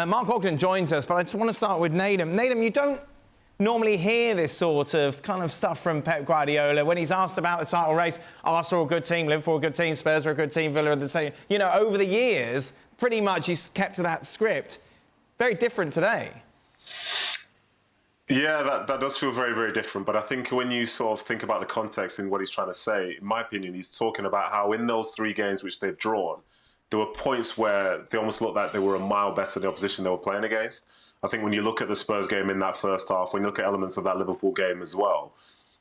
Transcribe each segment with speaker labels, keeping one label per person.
Speaker 1: Mark Ogden joins us, but I just want to start with Nedum. Nedum, you don't normally hear this sort of kind of stuff from Pep Guardiola when he's asked about the title race. Arsenal a good team, Liverpool a good team, Spurs are a good team, Villa are the same. You know, over the years, pretty much he's kept to that script. Very different today.
Speaker 2: Yeah, that does feel very, very different. But I think when you sort of think about the context and what he's trying to say, in my opinion, he's talking about how in those 3 games which they've drawn, there were points where they almost looked like they were a mile better than the opposition they were playing against. I think when you look at the Spurs game in that first half, when you look at elements of that Liverpool game as well,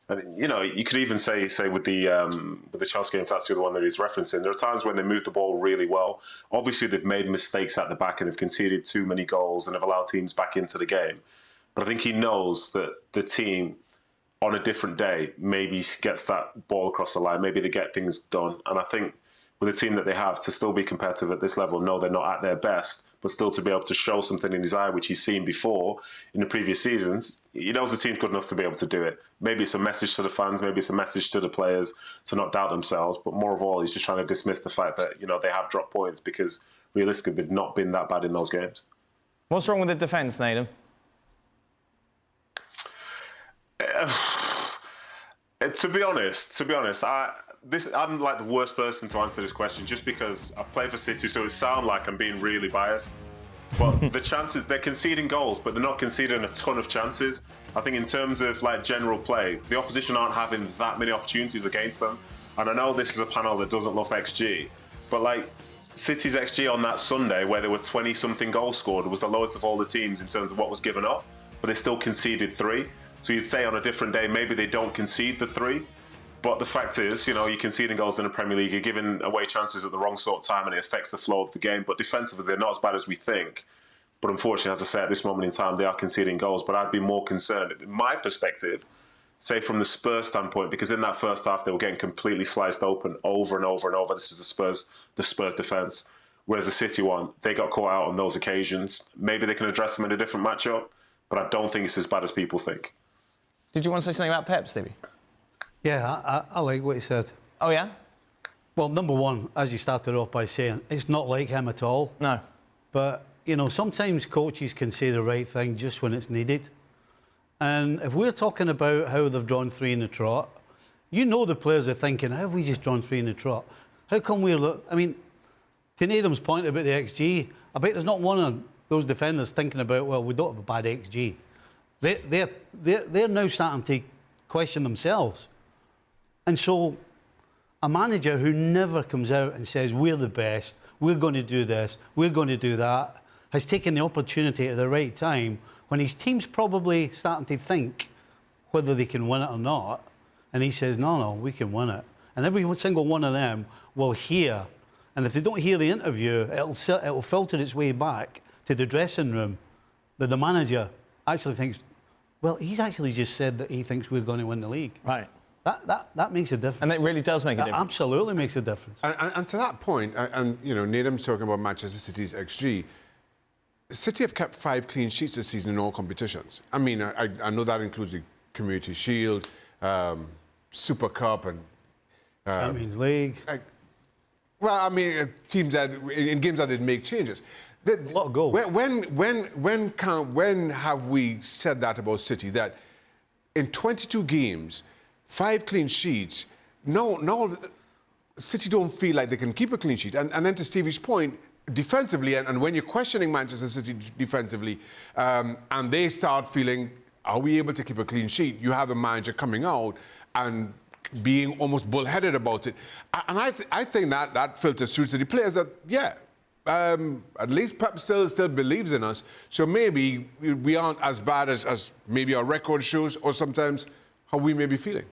Speaker 2: and you know, you could even say with the Chelsea game, if that's the other one that he's referencing, there are times when they move the ball really well. Obviously, they've made mistakes at the back and have conceded too many goals and have allowed teams back into the game. But I think he knows that the team, on a different day, maybe gets that ball across the line. Maybe they get things done. And I think with the team that they have, to still be competitive at this level, no, they're not at their best, but still to be able to show something in his eye, which he's seen before in the previous seasons, he knows the team's good enough to be able to do it. Maybe it's a message to the fans, maybe it's a message to the players to not doubt themselves, but more of all, he's just trying to dismiss the fact that, you know, they have dropped points because realistically, they've not been that bad in those games.
Speaker 1: What's wrong with the defence, Nedum?
Speaker 2: To be honest, I'm like the worst person to answer this question just because I've played for City, so it sounds like I'm being really biased. But the chances, they're conceding goals, but they're not conceding a ton of chances. I think in terms of like general play, the opposition aren't having that many opportunities against them. And I know this is a panel that doesn't love XG, but like City's XG on that Sunday where there were 20-something goals scored was the lowest of all the teams in terms of what was given up, but they still conceded 3. So you'd say on a different day, maybe they don't concede the 3. But the fact is, you know, you're conceding goals in the Premier League, you're giving away chances at the wrong sort of time and it affects the flow of the game. But defensively, they're not as bad as we think. But unfortunately, as I say, at this moment in time, they are conceding goals. But I'd be more concerned, in my perspective, say from the Spurs standpoint, because in that first half, they were getting completely sliced open over and over and over. This is the Spurs defence. Whereas the City one, they got caught out on those occasions. Maybe they can address them in a different matchup, but I don't think it's as bad as people think.
Speaker 1: Did you want to say something about Pep, Stevie?
Speaker 3: Yeah, I like what he said.
Speaker 1: Oh, yeah?
Speaker 3: Well, number one, as you started off by saying, it's not like him at all.
Speaker 1: No.
Speaker 3: But, you know, sometimes coaches can say the right thing just when it's needed. And if we're talking about how they've drawn 3 in the trot, you know the players are thinking, how have we just drawn 3 in the trot? How come we're... I mean, to Nedum's point about the XG, I bet there's not one of those defenders thinking about, well, we don't have a bad XG. They're now starting to question themselves. And so a manager who never comes out and says, we're the best, we're going to do this, we're going to do that, has taken the opportunity at the right time when his team's probably starting to think whether they can win it or not. And he says, no, we can win it. And every single one of them will hear. And if they don't hear the interview, it'll filter its way back to the dressing room that the manager actually thinks, well, he's actually just said that he thinks we're going to win the league.
Speaker 1: Right.
Speaker 3: That makes a difference.
Speaker 1: And it really does make a difference.
Speaker 3: Absolutely makes a difference.
Speaker 4: And to that point, and you know, Nedum's talking about Manchester City's XG. City have kept 5 clean sheets this season in all competitions. I mean, I know that includes the Community Shield, Super Cup, and
Speaker 3: Champions League.
Speaker 4: Well, I mean, teams that in games that did make changes.
Speaker 3: A lot of goals.
Speaker 4: When have we said that about City? That in 22 games, 5 clean sheets. No, City don't feel like they can keep a clean sheet. And then to Stevie's point, defensively, and when you're questioning Manchester City defensively, and they start feeling, are we able to keep a clean sheet? You have a manager coming out and being almost bullheaded about it. And I think that filters through to the players that, yeah, at least Pep still believes in us. So maybe we aren't as bad as maybe our record shows or sometimes how we may be feeling.